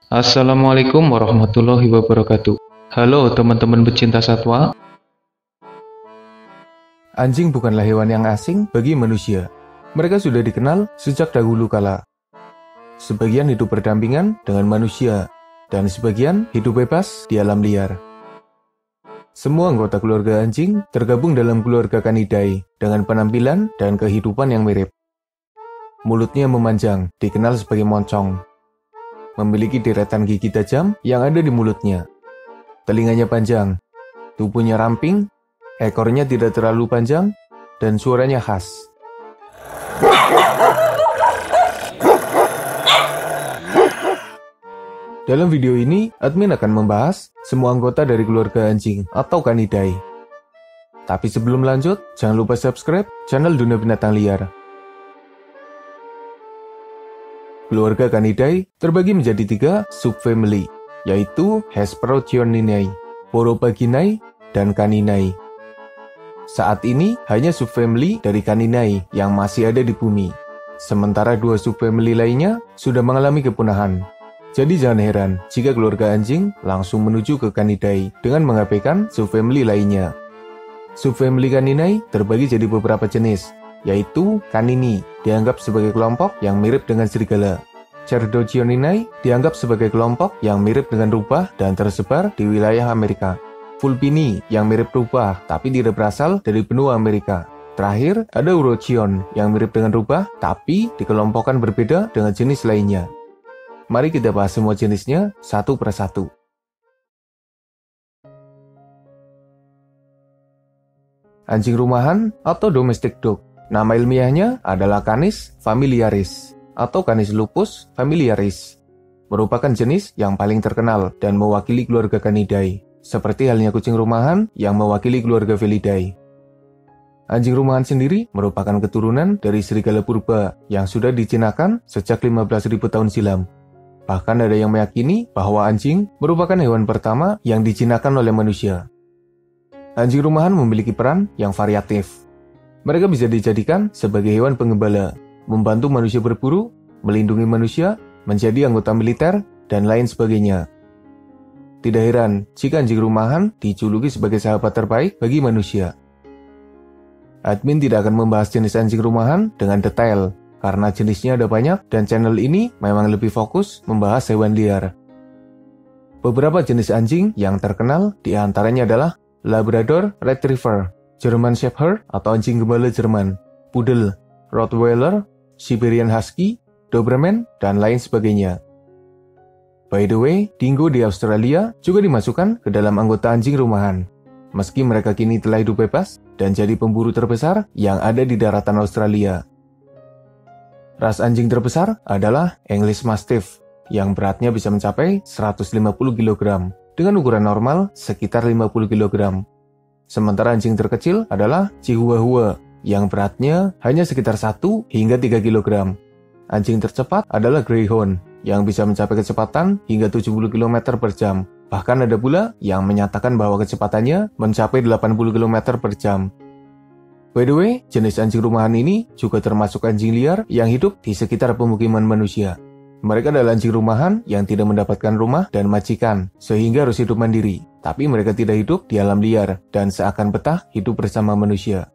Assalamualaikum warahmatullahi wabarakatuh. Halo teman-teman pecinta satwa. Anjing bukanlah hewan yang asing bagi manusia. Mereka sudah dikenal sejak dahulu kala. Sebagian hidup berdampingan dengan manusia, dan sebagian hidup bebas di alam liar. Semua anggota keluarga anjing tergabung dalam keluarga Canidae dengan penampilan dan kehidupan yang mirip. Mulutnya memanjang, dikenal sebagai moncong. Memiliki deretan gigi tajam yang ada di mulutnya. Telinganya panjang, tubuhnya ramping, ekornya tidak terlalu panjang, dan suaranya khas. Dalam video ini, admin akan membahas semua anggota dari keluarga anjing atau Canidae. Tapi sebelum lanjut, jangan lupa subscribe channel Dunia Binatang Liar. Keluarga Canidae terbagi menjadi 3 subfamily, yaitu Hesperorchioninae, Porobaginae, dan Caninae. Saat ini hanya subfamily dari Caninae yang masih ada di bumi, sementara 2 subfamily lainnya sudah mengalami kepunahan. Jadi jangan heran jika keluarga anjing langsung menuju ke Canidae dengan mengabaikan subfamily lainnya. Subfamily Caninae terbagi jadi beberapa jenis, yaitu Canini, dianggap sebagai kelompok yang mirip dengan serigala. Cerdochioninae dianggap sebagai kelompok yang mirip dengan rubah dan tersebar di wilayah Amerika. Vulpini yang mirip rubah tapi tidak berasal dari benua Amerika. Terakhir, ada Urochion yang mirip dengan rubah tapi dikelompokkan berbeda dengan jenis lainnya. Mari kita bahas semua jenisnya satu persatu. Anjing rumahan atau domestic dog. Nama ilmiahnya adalah Canis familiaris atau Canis lupus familiaris. Merupakan jenis yang paling terkenal dan mewakili keluarga Canidae, seperti halnya kucing rumahan yang mewakili keluarga Felidae. Anjing rumahan sendiri merupakan keturunan dari serigala purba yang sudah dijinakan sejak 15.000 tahun silam. Bahkan ada yang meyakini bahwa anjing merupakan hewan pertama yang dijinakan oleh manusia. Anjing rumahan memiliki peran yang variatif. Mereka bisa dijadikan sebagai hewan penggembala, membantu manusia berburu, melindungi manusia, menjadi anggota militer, dan lain sebagainya. Tidak heran jika anjing rumahan dijuluki sebagai sahabat terbaik bagi manusia. Admin tidak akan membahas jenis anjing rumahan dengan detail, karena jenisnya ada banyak dan channel ini memang lebih fokus membahas hewan liar. Beberapa jenis anjing yang terkenal diantaranya adalah Labrador Retriever, German Shepherd atau anjing gembala Jerman, Poodle, Rottweiler, Siberian Husky, Doberman, dan lain sebagainya. By the way, dingo di Australia juga dimasukkan ke dalam anggota anjing rumahan. Meski mereka kini telah hidup bebas dan jadi pemburu terbesar yang ada di daratan Australia. Ras anjing terbesar adalah English Mastiff, yang beratnya bisa mencapai 150 kg, dengan ukuran normal sekitar 50 kg. Sementara anjing terkecil adalah Chihuahua, yang beratnya hanya sekitar 1 hingga 3 kg. Anjing tercepat adalah Greyhound, yang bisa mencapai kecepatan hingga 70 km per jam. Bahkan ada pula yang menyatakan bahwa kecepatannya mencapai 80 km per jam. By the way, jenis anjing rumahan ini juga termasuk anjing liar yang hidup di sekitar pemukiman manusia. Mereka adalah anjing rumahan yang tidak mendapatkan rumah dan majikan, sehingga harus hidup mandiri. Tapi mereka tidak hidup di alam liar dan seakan betah hidup bersama manusia.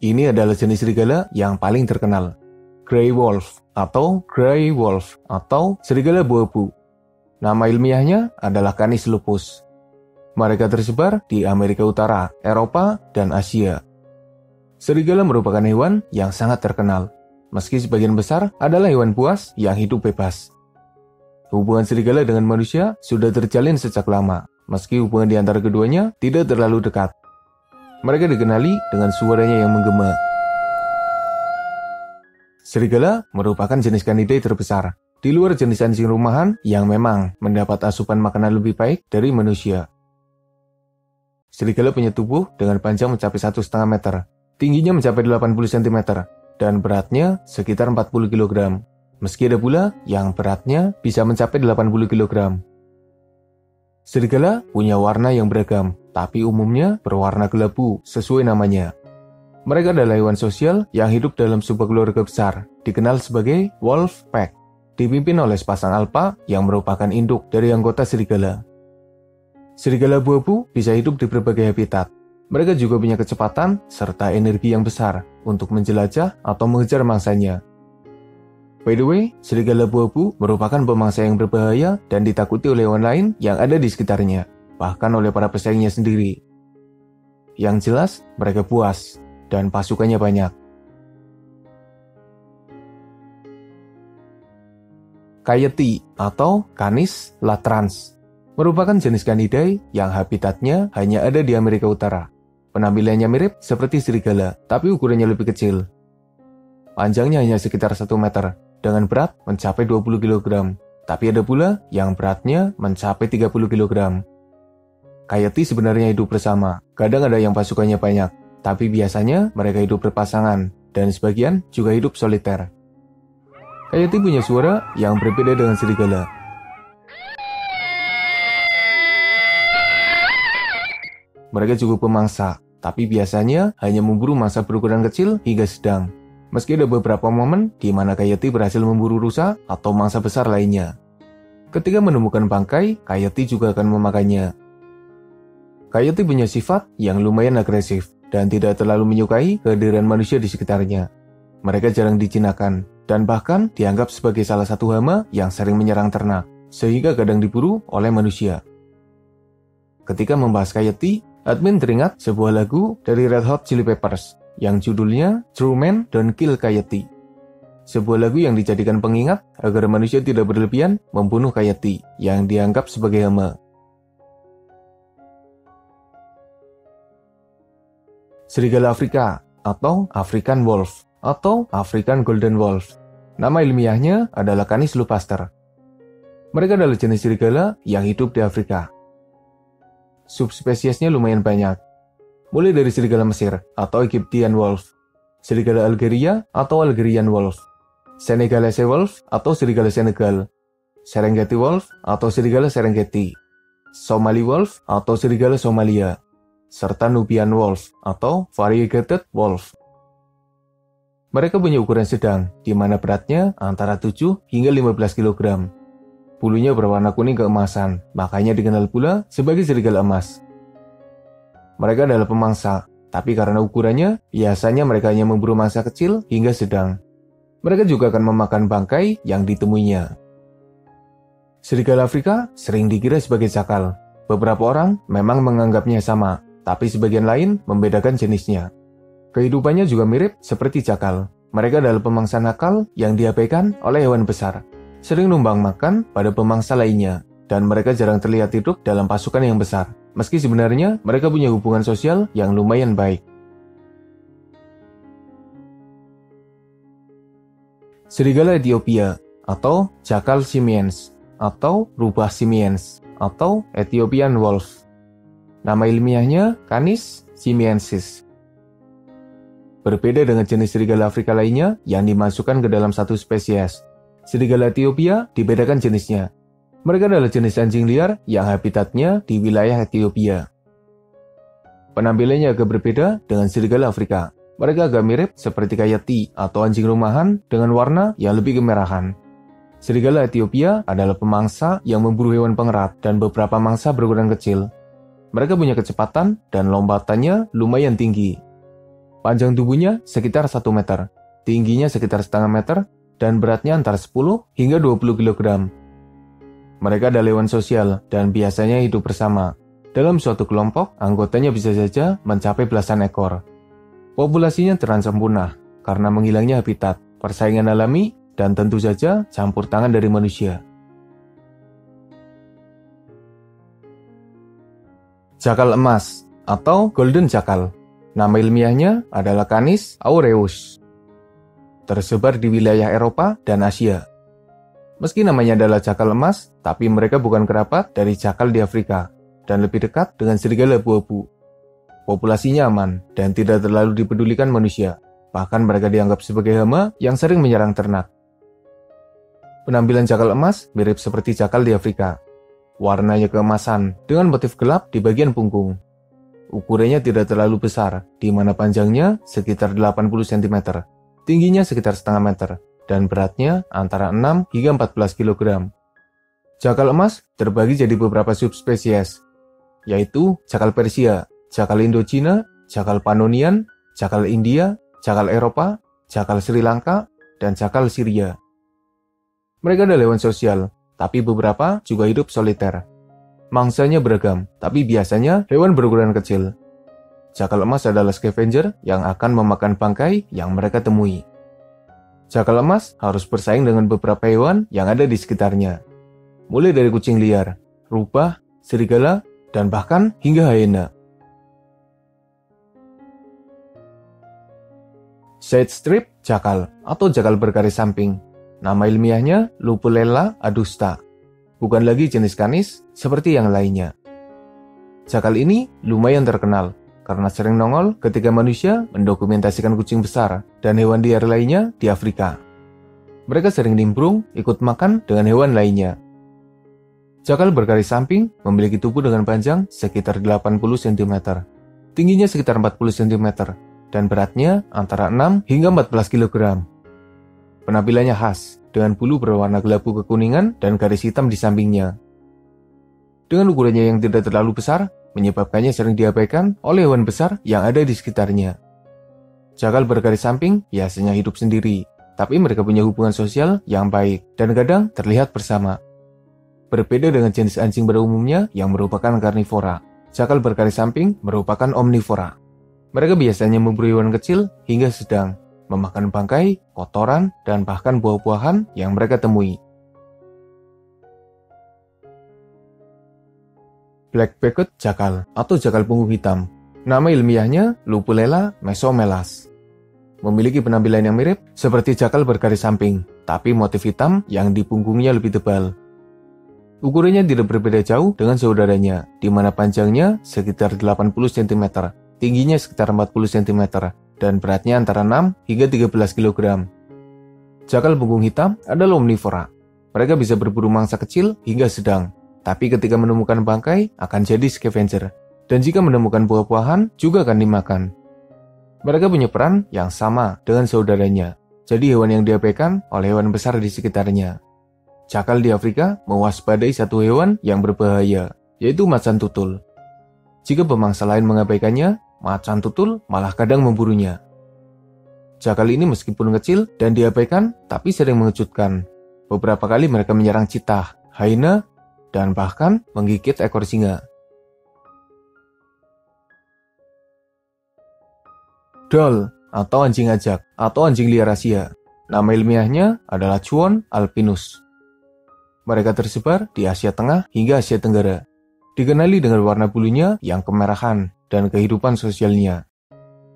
Ini adalah jenis serigala yang paling terkenal, Grey Wolf atau Grey Wolf atau serigala buah-bu. Nama ilmiahnya adalah Canis lupus. Mereka tersebar di Amerika Utara, Eropa, dan Asia. Serigala merupakan hewan yang sangat terkenal, meski sebagian besar adalah hewan buas yang hidup bebas. Hubungan serigala dengan manusia sudah terjalin sejak lama, meski hubungan di antara keduanya tidak terlalu dekat. Mereka dikenali dengan suaranya yang menggema. Serigala merupakan jenis Canidae terbesar, di luar jenis anjing rumahan yang memang mendapat asupan makanan lebih baik dari manusia. Serigala punya tubuh dengan panjang mencapai 1,5 meter, tingginya mencapai 80 cm, dan beratnya sekitar 40 kg. Meski ada pula yang beratnya bisa mencapai 80 kg. Serigala punya warna yang beragam, tapi umumnya berwarna kelabu sesuai namanya. Mereka adalah hewan sosial yang hidup dalam sebuah keluarga besar, dikenal sebagai wolf pack, dipimpin oleh sepasang alfa yang merupakan induk dari anggota serigala. Serigala abu-abu bisa hidup di berbagai habitat. Mereka juga punya kecepatan serta energi yang besar untuk menjelajah atau mengejar mangsanya. By the way, serigala abu-abu merupakan pemangsa yang berbahaya dan ditakuti oleh hewan lain yang ada di sekitarnya, bahkan oleh para pesaingnya sendiri. Yang jelas, mereka buas dan pasukannya banyak. Coyote atau Canis latrans merupakan jenis Canidae yang habitatnya hanya ada di Amerika Utara. Penampilannya mirip seperti serigala, tapi ukurannya lebih kecil. Panjangnya hanya sekitar 1 meter, dengan berat mencapai 20 kg. Tapi ada pula yang beratnya mencapai 30 kg. Coyote sebenarnya hidup bersama, kadang ada yang pasukannya banyak, tapi biasanya mereka hidup berpasangan, dan sebagian juga hidup soliter. Coyote punya suara yang berbeda dengan serigala. Mereka cukup pemangsa, tapi biasanya hanya memburu mangsa berukuran kecil hingga sedang. Meski ada beberapa momen di mana coyote berhasil memburu rusa atau mangsa besar lainnya. Ketika menemukan bangkai, coyote juga akan memakannya. Coyote punya sifat yang lumayan agresif dan tidak terlalu menyukai kehadiran manusia di sekitarnya. Mereka jarang dijinakkan dan bahkan dianggap sebagai salah satu hama yang sering menyerang ternak, sehingga kadang diburu oleh manusia. Ketika membahas coyote, admin teringat sebuah lagu dari Red Hot Chili Peppers yang judulnya True Men Don't Kill Coyote. Sebuah lagu yang dijadikan pengingat agar manusia tidak berlebihan membunuh coyote yang dianggap sebagai hama. Serigala Afrika atau African Wolf atau African Golden Wolf. Nama ilmiahnya adalah Canis lupaster. Mereka adalah jenis serigala yang hidup di Afrika. Subspesiesnya lumayan banyak, mulai dari serigala Mesir atau Egyptian Wolf, serigala Algeria atau Algerian Wolf, Senegalese Wolf atau serigala Senegal, Serengeti Wolf atau serigala Serengeti, Somali Wolf atau serigala Somalia, serta Nubian Wolf atau Variegated Wolf. Mereka punya ukuran sedang, di mana beratnya antara 7 hingga 15 kg. Bulunya berwarna kuning keemasan, makanya dikenal pula sebagai serigala emas. Mereka adalah pemangsa, tapi karena ukurannya, biasanya mereka hanya memburu mangsa kecil hingga sedang. Mereka juga akan memakan bangkai yang ditemuinya. Serigala Afrika sering dikira sebagai cakal. Beberapa orang memang menganggapnya sama, tapi sebagian lain membedakan jenisnya. Kehidupannya juga mirip seperti cakal. Mereka adalah pemangsa nakal yang diabaikan oleh hewan besar. Sering numbang makan pada pemangsa lainnya, dan mereka jarang terlihat hidup dalam pasukan yang besar, meski sebenarnya mereka punya hubungan sosial yang lumayan baik. Serigala Ethiopia atau Jackal simiens atau rubah simiens atau Ethiopian Wolf. Nama ilmiahnya Canis simiensis. Berbeda dengan jenis serigala Afrika lainnya yang dimasukkan ke dalam satu spesies, serigala Ethiopia dibedakan jenisnya. Mereka adalah jenis anjing liar yang habitatnya di wilayah Ethiopia. Penampilannya agak berbeda dengan serigala Afrika. Mereka agak mirip seperti coyote atau anjing rumahan dengan warna yang lebih kemerahan. Serigala Ethiopia adalah pemangsa yang memburu hewan pengerat dan beberapa mangsa berukuran kecil. Mereka punya kecepatan dan lompatannya lumayan tinggi. Panjang tubuhnya sekitar 1 meter, tingginya sekitar setengah meter, dan beratnya antara 10 hingga 20 kg. Mereka adalah hewan sosial dan biasanya hidup bersama. Dalam suatu kelompok, anggotanya bisa saja mencapai belasan ekor. Populasinya terancam punah karena menghilangnya habitat, persaingan alami, dan tentu saja campur tangan dari manusia. Jakal emas atau golden jackal. Nama ilmiahnya adalah Canis aureus. Tersebar di wilayah Eropa dan Asia. Meski namanya adalah jakal emas, tapi mereka bukan kerabat dari jakal di Afrika dan lebih dekat dengan serigala abu-abu. Populasinya aman dan tidak terlalu dipedulikan manusia. Bahkan mereka dianggap sebagai hama yang sering menyerang ternak. Penampilan jakal emas mirip seperti jakal di Afrika. Warnanya keemasan dengan motif gelap di bagian punggung. ukurannya tidak terlalu besar, di mana panjangnya sekitar 80 cm, tingginya sekitar setengah meter, dan beratnya antara 6 hingga 14 kg. Jakal emas terbagi jadi beberapa subspesies, yaitu jakal Persia, jakal Indochina, jakal Pannonian, jakal India, jakal Eropa, jakal Sri Lanka, dan jakal Syria. Mereka adalah hewan sosial, tapi beberapa juga hidup soliter. Mangsanya beragam, tapi biasanya hewan berukuran kecil. Jakal emas adalah scavenger yang akan memakan bangkai yang mereka temui. Jakal emas harus bersaing dengan beberapa hewan yang ada di sekitarnya, mulai dari kucing liar, rubah, serigala, dan bahkan hingga hyena. Side strip jakal atau jakal bergaris samping. Nama ilmiahnya Lupulella adusta. Bukan lagi jenis kanis seperti yang lainnya. Jakal ini lumayan terkenal karena sering nongol ketika manusia mendokumentasikan kucing besar dan hewan liar lainnya di Afrika. Mereka sering nimbrung ikut makan dengan hewan lainnya. Jakal bergaris samping memiliki tubuh dengan panjang sekitar 80 cm, tingginya sekitar 40 cm, dan beratnya antara 6 hingga 14 kg. Penampilannya khas, dengan bulu berwarna kelabu kekuningan dan garis hitam di sampingnya. Dengan ukurannya yang tidak terlalu besar, menyebabkannya sering diabaikan oleh hewan besar yang ada di sekitarnya. Jakal bergaris samping biasanya hidup sendiri, tapi mereka punya hubungan sosial yang baik dan kadang terlihat bersama. Berbeda dengan jenis anjing pada umumnya yang merupakan karnivora, jakal bergaris samping merupakan omnivora. Mereka biasanya memburu hewan kecil hingga sedang, memakan bangkai, kotoran, dan bahkan buah-buahan yang mereka temui. Black-backed jakal atau jakal punggung hitam. Nama ilmiahnya Lupulella mesomelas. Memiliki penampilan yang mirip seperti jakal bergaris samping, tapi motif hitam yang di punggungnya lebih tebal. Ukurannya tidak berbeda jauh dengan saudaranya, di mana panjangnya sekitar 80 cm, tingginya sekitar 40 cm, dan beratnya antara 6 hingga 13 kg. Jakal punggung hitam adalah omnivora. Mereka bisa berburu mangsa kecil hingga sedang, tapi ketika menemukan bangkai akan jadi scavenger, dan jika menemukan buah-buahan juga akan dimakan. Mereka punya peran yang sama dengan saudaranya, jadi hewan yang diabaikan oleh hewan besar di sekitarnya. Jakal di Afrika mewaspadai satu hewan yang berbahaya, yaitu macan tutul. Jika pemangsa lain mengabaikannya, macan tutul malah kadang memburunya. Jakal ini meskipun kecil dan diabaikan, tapi sering mengejutkan. Beberapa kali mereka menyerang citah, hyena, dan bahkan menggigit ekor singa. Dol atau anjing ajak atau anjing liar Asia. Nama ilmiahnya adalah Chuon alpinus. Mereka tersebar di Asia Tengah hingga Asia Tenggara. Dikenali dengan warna bulunya yang kemerahan dan kehidupan sosialnya.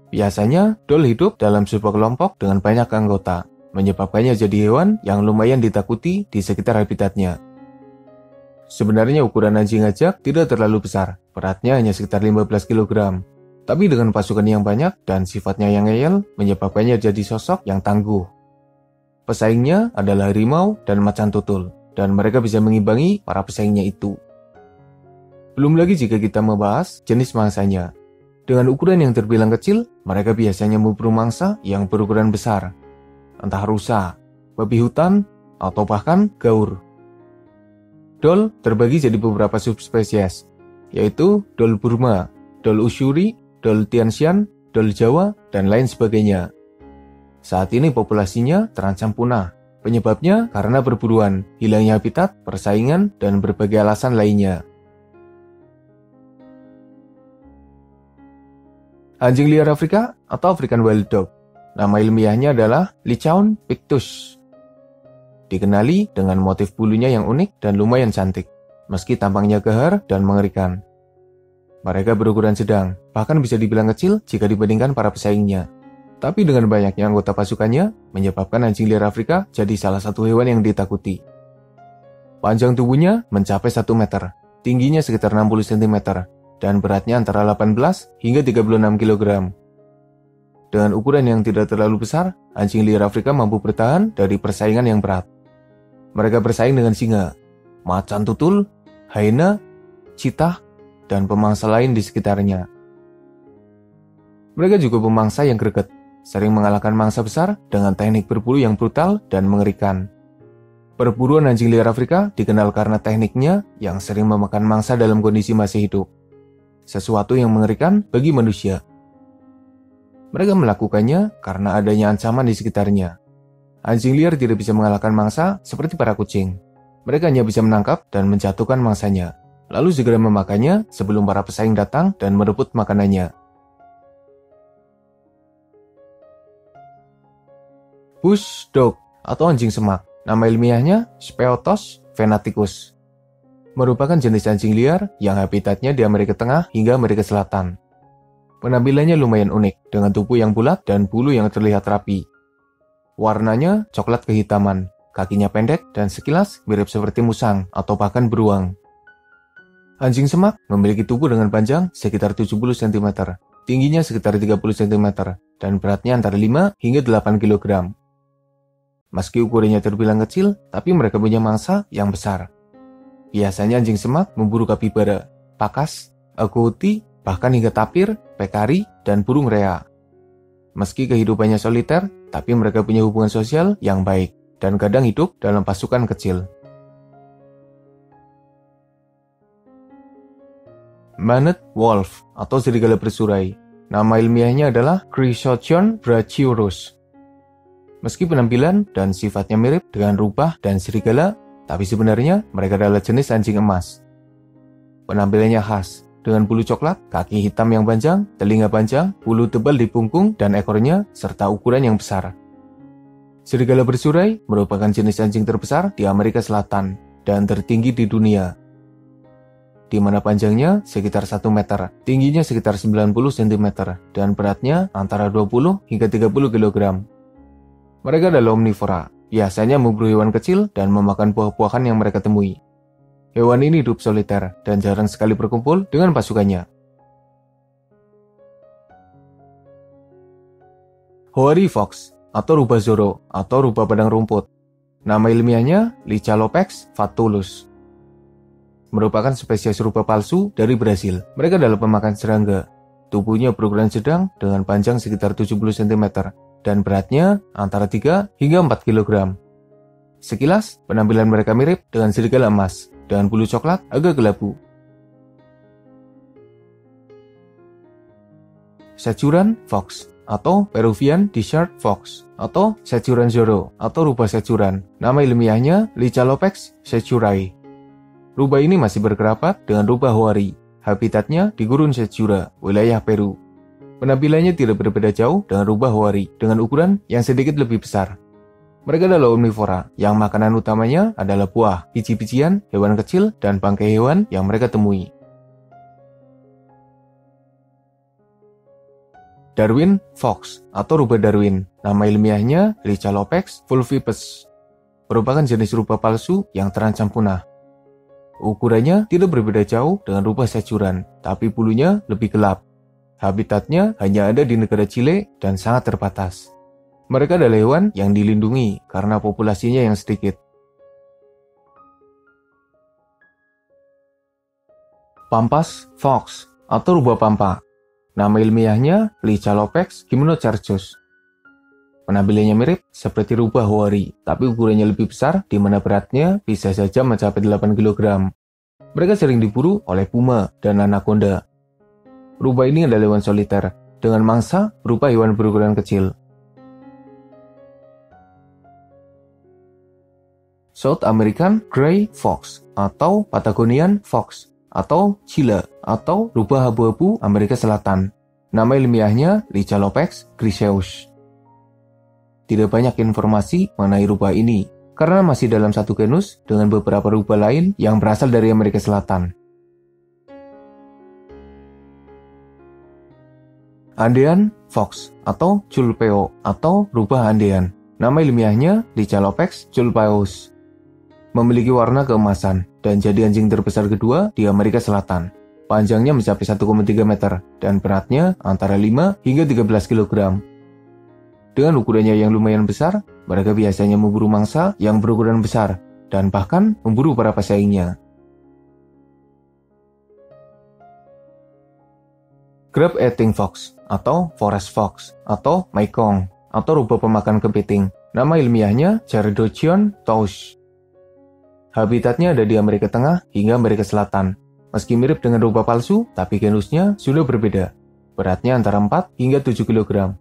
Biasanya, dol hidup dalam sebuah kelompok dengan banyak anggota, menyebabkannya jadi hewan yang lumayan ditakuti di sekitar habitatnya. Sebenarnya ukuran anjing ajak tidak terlalu besar, beratnya hanya sekitar 15 kg. Tapi dengan pasukan yang banyak dan sifatnya yang ngeyel, menyebabkannya jadi sosok yang tangguh. Pesaingnya adalah harimau dan macan tutul, dan mereka bisa mengimbangi para pesaingnya itu. Belum lagi jika kita membahas jenis mangsanya. Dengan ukuran yang terbilang kecil, mereka biasanya memburu mangsa yang berukuran besar, entah rusa, babi hutan, atau bahkan gaur. Dol terbagi jadi beberapa subspesies, yaitu dol Burma, dol Ushuri, dol Tianshan, dol Jawa, dan lain sebagainya. Saat ini populasinya terancam punah. Penyebabnya karena perburuan, hilangnya habitat, persaingan, dan berbagai alasan lainnya. Anjing liar Afrika atau African Wild Dog. Nama ilmiahnya adalah Lycaon pictus. Dikenali dengan motif bulunya yang unik dan lumayan cantik, meski tampangnya gahar dan mengerikan. Mereka berukuran sedang, bahkan bisa dibilang kecil jika dibandingkan para pesaingnya. Tapi dengan banyaknya anggota pasukannya, menyebabkan anjing liar Afrika jadi salah satu hewan yang ditakuti. Panjang tubuhnya mencapai 1 meter, tingginya sekitar 60 cm, dan beratnya antara 18 hingga 36 kg. Dengan ukuran yang tidak terlalu besar, anjing liar Afrika mampu bertahan dari persaingan yang berat. Mereka bersaing dengan singa, macan tutul, hyena, citah, dan pemangsa lain di sekitarnya. Mereka juga pemangsa yang greget, sering mengalahkan mangsa besar dengan teknik berburu yang brutal dan mengerikan. Perburuan anjing liar Afrika dikenal karena tekniknya yang sering memakan mangsa dalam kondisi masih hidup. Sesuatu yang mengerikan bagi manusia. Mereka melakukannya karena adanya ancaman di sekitarnya. Anjing liar tidak bisa mengalahkan mangsa seperti para kucing. Mereka hanya bisa menangkap dan menjatuhkan mangsanya, lalu segera memakannya sebelum para pesaing datang dan merebut makanannya. Bush dog atau anjing semak, nama ilmiahnya Speotos venaticus, merupakan jenis anjing liar yang habitatnya di Amerika Tengah hingga Amerika Selatan. Penampilannya lumayan unik, dengan tubuh yang bulat dan bulu yang terlihat rapi. Warnanya coklat kehitaman, kakinya pendek dan sekilas mirip seperti musang atau bahkan beruang. Anjing semak memiliki tubuh dengan panjang sekitar 70 cm, tingginya sekitar 30 cm, dan beratnya antara 5 hingga 8 kg. Meski ukurannya terbilang kecil, tapi mereka punya mangsa yang besar. Biasanya anjing semak memburu kapibara, pakas, agouti, bahkan hingga tapir, pekari, dan burung rea. Meski kehidupannya soliter, tapi mereka punya hubungan sosial yang baik dan kadang hidup dalam pasukan kecil. Maned wolf atau serigala bersurai. Nama ilmiahnya adalah Chrysothion brachyurus. Meski penampilan dan sifatnya mirip dengan rubah dan serigala, tapi sebenarnya mereka adalah jenis anjing emas. Penampilannya khas, dengan bulu coklat, kaki hitam yang panjang, telinga panjang, bulu tebal di punggung dan ekornya, serta ukuran yang besar. Serigala bersurai merupakan jenis anjing terbesar di Amerika Selatan dan tertinggi di dunia, di mana panjangnya sekitar 1 meter, tingginya sekitar 90 cm, dan beratnya antara 20 hingga 30 kg. Mereka adalah omnivora, biasanya memburu hewan kecil dan memakan buah-buahan yang mereka temui. Hewan ini hidup soliter dan jarang sekali berkumpul dengan pasukannya. Hoary fox atau rubah Zoro atau rubah padang rumput. Nama ilmiahnya Lichalopex fatulus. Merupakan spesies rubah palsu dari Brasil. Mereka adalah pemakan serangga. Tubuhnya berukuran sedang dengan panjang sekitar 70 cm dan beratnya antara 3 hingga 4 kg. Sekilas, penampilan mereka mirip dengan serigala emas, dengan bulu coklat agak kelabu. Sechuran fox atau Peruvian desert fox atau Sechuran Zoro atau rubah sechuran. Nama ilmiahnya Lichalopex sechurai. Rubah ini masih berkerabat dengan rubah hoary. Habitatnya di gurun Sechura, wilayah Peru. Penampilannya tidak berbeda jauh dengan rubah hoary dengan ukuran yang sedikit lebih besar. Mereka adalah omnivora, yang makanan utamanya adalah buah, biji-bijian, hewan kecil, dan bangkai hewan yang mereka temui. Darwin fox atau rubah Darwin. Nama ilmiahnya Lichalopex fulvipes. Merupakan jenis rubah palsu yang terancam punah. Ukurannya tidak berbeda jauh dengan rubah sechuran, tapi bulunya lebih gelap. Habitatnya hanya ada di negara Chile dan sangat terbatas. Mereka adalah hewan yang dilindungi karena populasinya yang sedikit. Pampas fox atau rubah pampa. Nama ilmiahnya Lichalopex gymnochairus. Penampilannya mirip seperti rubah hoary, tapi ukurannya lebih besar di mana beratnya bisa saja mencapai 8 kg. Mereka sering diburu oleh puma dan anaconda. Rubah ini adalah hewan soliter, dengan mangsa berupa hewan berukuran kecil. South American Grey Fox atau Patagonian Fox atau Chila atau rubah abu-abu Amerika Selatan. Nama ilmiahnya Lichalopex griseus. Tidak banyak informasi mengenai rubah ini karena masih dalam satu genus dengan beberapa rubah lain yang berasal dari Amerika Selatan. Andean Fox atau Culpeo atau rubah Andean. Nama ilmiahnya Lichalopex culpeus. Memiliki warna keemasan dan jadi anjing terbesar kedua di Amerika Selatan. Panjangnya mencapai 1,3 meter dan beratnya antara 5 hingga 13 kg. Dengan ukurannya yang lumayan besar, mereka biasanya memburu mangsa yang berukuran besar dan bahkan memburu para pesaingnya. Grub eating fox atau forest fox atau maikong atau rubah pemakan kepiting. Nama ilmiahnya Charadocyon touche. Habitatnya ada di Amerika Tengah hingga Amerika Selatan. Meski mirip dengan rubah palsu, tapi genusnya sudah berbeda. Beratnya antara 4 hingga 7 kg.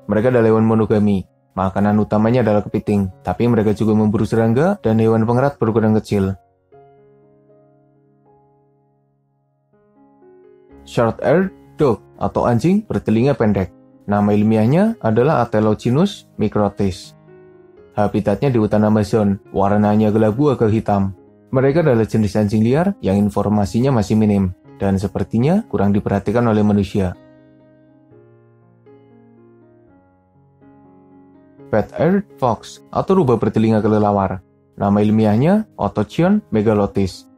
Mereka adalah hewan monogami. Makanan utamanya adalah kepiting, tapi mereka juga memburu serangga dan hewan pengerat berukuran kecil. Short-eared dog atau anjing bertelinga pendek. Nama ilmiahnya adalah Atelocynus microtis. Habitatnya di hutan Amazon, warnanya kelabu agak hitam. Mereka adalah jenis anjing liar yang informasinya masih minim, dan sepertinya kurang diperhatikan oleh manusia. Bat-eared fox atau rubah bertelinga kelelawar. Nama ilmiahnya Otochion megalotis.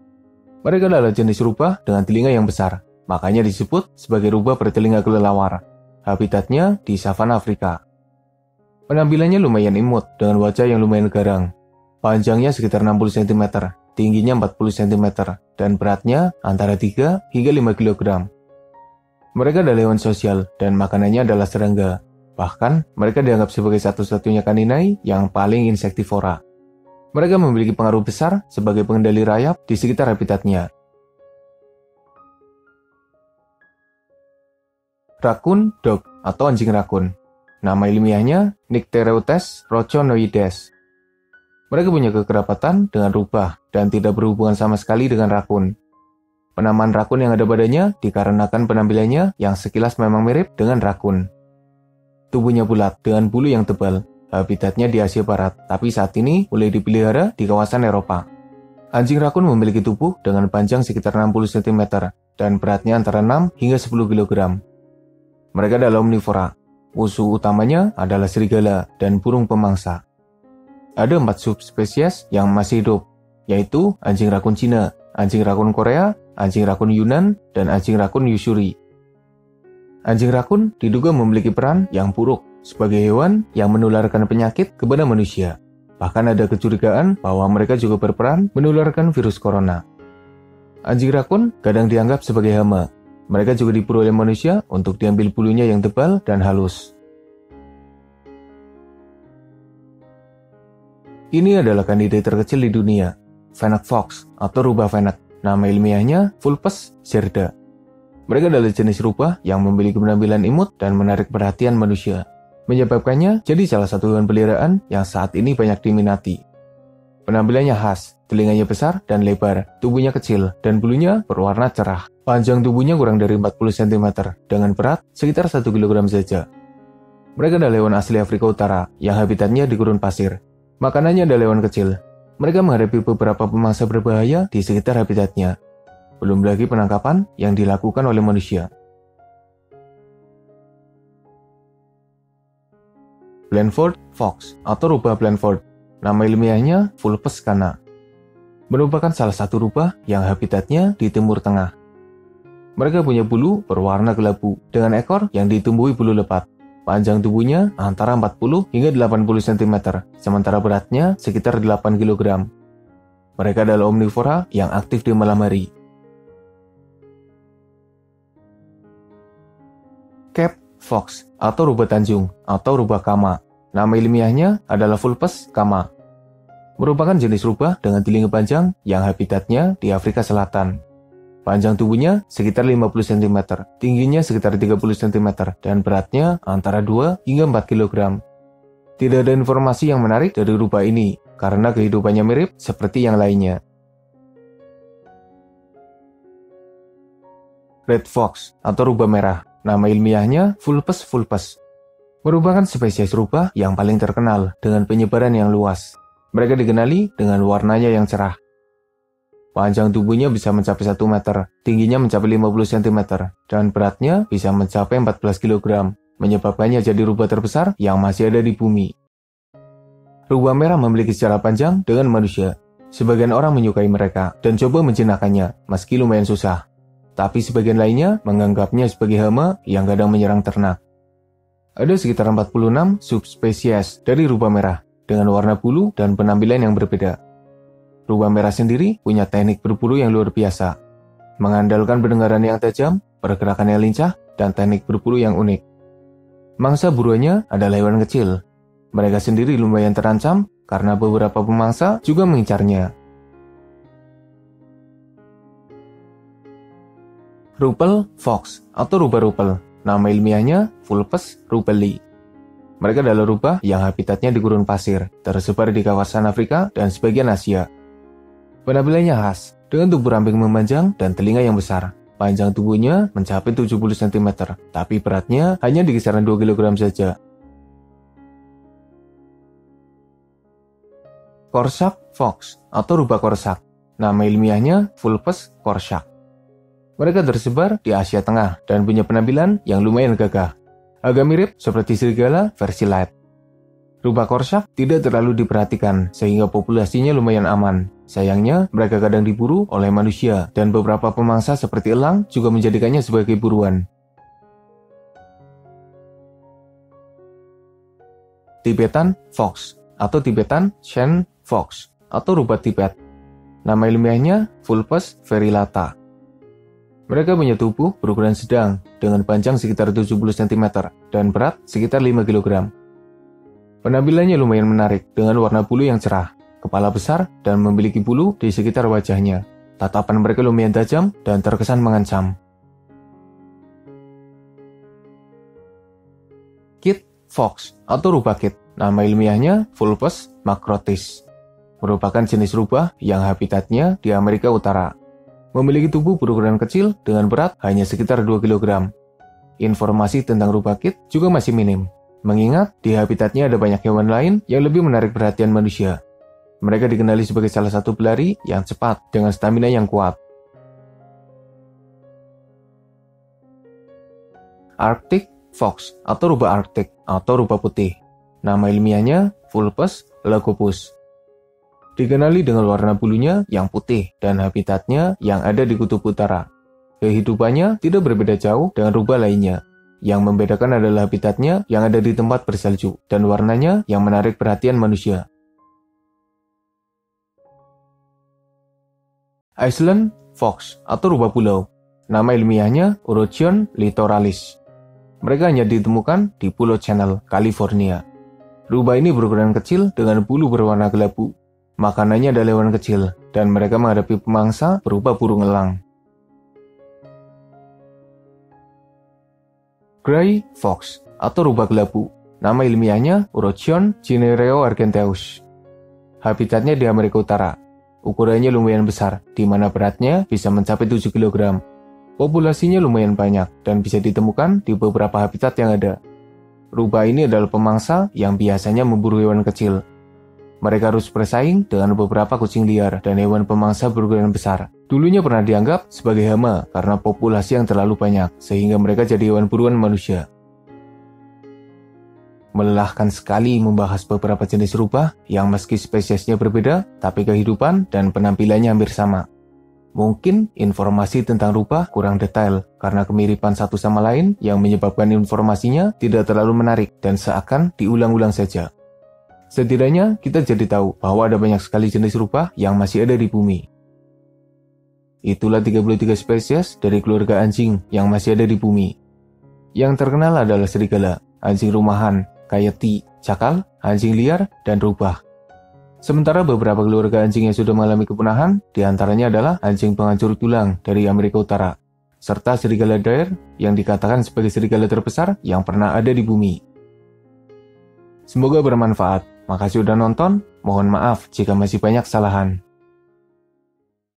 Mereka adalah jenis rubah dengan telinga yang besar, makanya disebut sebagai rubah bertelinga kelelawar. Habitatnya di savana Afrika. Penampilannya lumayan imut dengan wajah yang lumayan garang. Panjangnya sekitar 60 cm, tingginya 40 cm, dan beratnya antara 3 hingga 5 kg. Mereka adalah hewan sosial dan makanannya adalah serangga. Bahkan, mereka dianggap sebagai satu-satunya kaninai yang paling insektivora. Mereka memiliki pengaruh besar sebagai pengendali rayap di sekitar habitatnya. Raccoon dog atau anjing rakun. Nama ilmiahnya Nyctereutes rochonoides. Mereka punya kekerabatan dengan rubah dan tidak berhubungan sama sekali dengan rakun. Penamaan rakun yang ada padanya dikarenakan penampilannya yang sekilas memang mirip dengan rakun. Tubuhnya bulat dengan bulu yang tebal. Habitatnya di Asia Barat, tapi saat ini mulai dipelihara di kawasan Eropa. Anjing rakun memiliki tubuh dengan panjang sekitar 60 cm dan beratnya antara 6 hingga 10 kg. Mereka adalah omnivora. Musuh utamanya adalah serigala dan burung pemangsa. Ada 4 subspesies yang masih hidup, yaitu anjing rakun Cina, anjing rakun Korea, anjing rakun Yunan, dan anjing rakun Ussuri. Anjing rakun diduga memiliki peran yang buruk sebagai hewan yang menularkan penyakit kepada manusia. Bahkan ada kecurigaan bahwa mereka juga berperan menularkan virus corona. Anjing rakun kadang dianggap sebagai hama. Mereka juga diburu oleh manusia untuk diambil bulunya yang tebal dan halus. Ini adalah kandidat terkecil di dunia, Fennec fox atau rubah fennec. Nama ilmiahnya Vulpes cerda. Mereka adalah jenis rubah yang memiliki penampilan imut dan menarik perhatian manusia, menyebabkannya jadi salah satu hewan peliharaan yang saat ini banyak diminati. Penampilannya khas, telinganya besar dan lebar, tubuhnya kecil, dan bulunya berwarna cerah. Panjang tubuhnya kurang dari 40 cm, dengan berat sekitar 1 kg saja. Mereka adalah hewan asli Afrika Utara yang habitatnya di gurun pasir. Makanannya adalah hewan kecil. Mereka menghadapi beberapa pemangsa berbahaya di sekitar habitatnya. Belum lagi penangkapan yang dilakukan oleh manusia. Blandford fox atau rubah Blandford. Nama ilmiahnya Vulpes cana. Merupakan salah satu rubah yang habitatnya di Timur Tengah. Mereka punya bulu berwarna kelabu dengan ekor yang ditumbuhi bulu lebat. Panjang tubuhnya antara 40 hingga 80 cm, sementara beratnya sekitar 8 kg. Mereka adalah omnivora yang aktif di malam hari. Cape fox atau rubah Tanjung atau rubah kama. Nama ilmiahnya adalah Vulpes kama. Merupakan jenis rubah dengan telinga panjang yang habitatnya di Afrika Selatan. Panjang tubuhnya sekitar 50 cm, tingginya sekitar 30 cm, dan beratnya antara 2 hingga 4 kg. Tidak ada informasi yang menarik dari rubah ini, karena kehidupannya mirip seperti yang lainnya. Red fox atau rubah merah. Nama ilmiahnya Vulpes vulpes. Merupakan spesies rubah yang paling terkenal dengan penyebaran yang luas. Mereka dikenali dengan warnanya yang cerah. Panjang tubuhnya bisa mencapai 1 meter, tingginya mencapai 50 cm, dan beratnya bisa mencapai 14 kg, menyebabkannya jadi rubah terbesar yang masih ada di bumi. Rubah merah memiliki sejarah panjang dengan manusia. Sebagian orang menyukai mereka dan coba menjinakkannya, meski lumayan susah. Tapi sebagian lainnya menganggapnya sebagai hama yang kadang menyerang ternak. Ada sekitar 46 subspesies dari rubah merah dengan warna bulu dan penampilan yang berbeda. Rubah merah sendiri punya teknik berburu yang luar biasa. Mengandalkan pendengaran yang tajam, pergerakannya lincah, dan teknik berburu yang unik. Mangsa buruannya adalah hewan kecil. Mereka sendiri lumayan terancam karena beberapa pemangsa juga mengincarnya. Rupel fox atau rubah rupel, nama ilmiahnya Vulpes rupeli. Mereka adalah rubah yang habitatnya di gurun pasir, tersebar di kawasan Afrika dan sebagian Asia. Penampilannya khas, dengan tubuh ramping memanjang dan telinga yang besar. Panjang tubuhnya mencapai 70 cm, tapi beratnya hanya di kisaran 2 kg saja. Korsak fox atau rubah korsak, nama ilmiahnya Vulpes korsak. Mereka tersebar di Asia Tengah dan punya penampilan yang lumayan gagah. Agak mirip seperti serigala versi light. Rubah korsak tidak terlalu diperhatikan sehingga populasinya lumayan aman. Sayangnya, mereka kadang diburu oleh manusia dan beberapa pemangsa seperti elang juga menjadikannya sebagai buruan. Tibetan fox atau Tibetan shen fox atau rubah Tibet. Nama ilmiahnya Vulpes verilata. Mereka punya tubuh berukuran sedang dengan panjang sekitar 70 cm dan berat sekitar 5 kg. Penampilannya lumayan menarik dengan warna bulu yang cerah, kepala besar, dan memiliki bulu di sekitar wajahnya. Tatapan mereka lumayan tajam dan terkesan mengancam. Kit fox atau rubah kit, nama ilmiahnya Vulpes macrotis. Merupakan jenis rubah yang habitatnya di Amerika Utara. Memiliki tubuh berukuran kecil dengan berat hanya sekitar 2 kg. Informasi tentang rubah kit juga masih minim, mengingat di habitatnya ada banyak hewan lain yang lebih menarik perhatian manusia. Mereka dikenali sebagai salah satu pelari yang cepat dengan stamina yang kuat. Arctic fox atau rubah Arktik atau rubah putih. Nama ilmiahnya Vulpes leucopus. Dikenali dengan warna bulunya yang putih dan habitatnya yang ada di kutub utara. Kehidupannya tidak berbeda jauh dengan rubah lainnya. Yang membedakan adalah habitatnya yang ada di tempat bersalju dan warnanya yang menarik perhatian manusia. Iceland fox atau rubah pulau. Nama ilmiahnya Urochion littoralis. Mereka hanya ditemukan di Pulau Channel, California. Rubah ini berukuran kecil dengan bulu berwarna kelabu. Makanannya adalah hewan kecil dan mereka menghadapi pemangsa berupa burung elang. Gray fox atau rubah kelabu. Nama ilmiahnya Urochion cinereo argenteus. Habitatnya di Amerika Utara. Ukurannya lumayan besar, di mana beratnya bisa mencapai 7 kg. Populasinya lumayan banyak dan bisa ditemukan di beberapa habitat yang ada. Rubah ini adalah pemangsa yang biasanya memburu hewan kecil. Mereka harus bersaing dengan beberapa kucing liar dan hewan pemangsa berukuran besar. Dulunya pernah dianggap sebagai hama karena populasi yang terlalu banyak, sehingga mereka jadi hewan buruan manusia. Melelahkan sekali membahas beberapa jenis rubah yang meski spesiesnya berbeda, tapi kehidupan dan penampilannya hampir sama. Mungkin informasi tentang rubah kurang detail karena kemiripan satu sama lain yang menyebabkan informasinya tidak terlalu menarik dan seakan diulang-ulang saja. Setidaknya kita jadi tahu bahwa ada banyak sekali jenis rubah yang masih ada di bumi. Itulah 33 spesies dari keluarga anjing yang masih ada di bumi. Yang terkenal adalah serigala, anjing rumahan, coyote, cakal, anjing liar, dan rubah. Sementara beberapa keluarga anjing yang sudah mengalami kepunahan, diantaranya adalah anjing penghancur tulang dari Amerika Utara, serta serigala Dare yang dikatakan sebagai serigala terbesar yang pernah ada di bumi. Semoga bermanfaat. Makasih udah nonton, mohon maaf jika masih banyak kesalahan.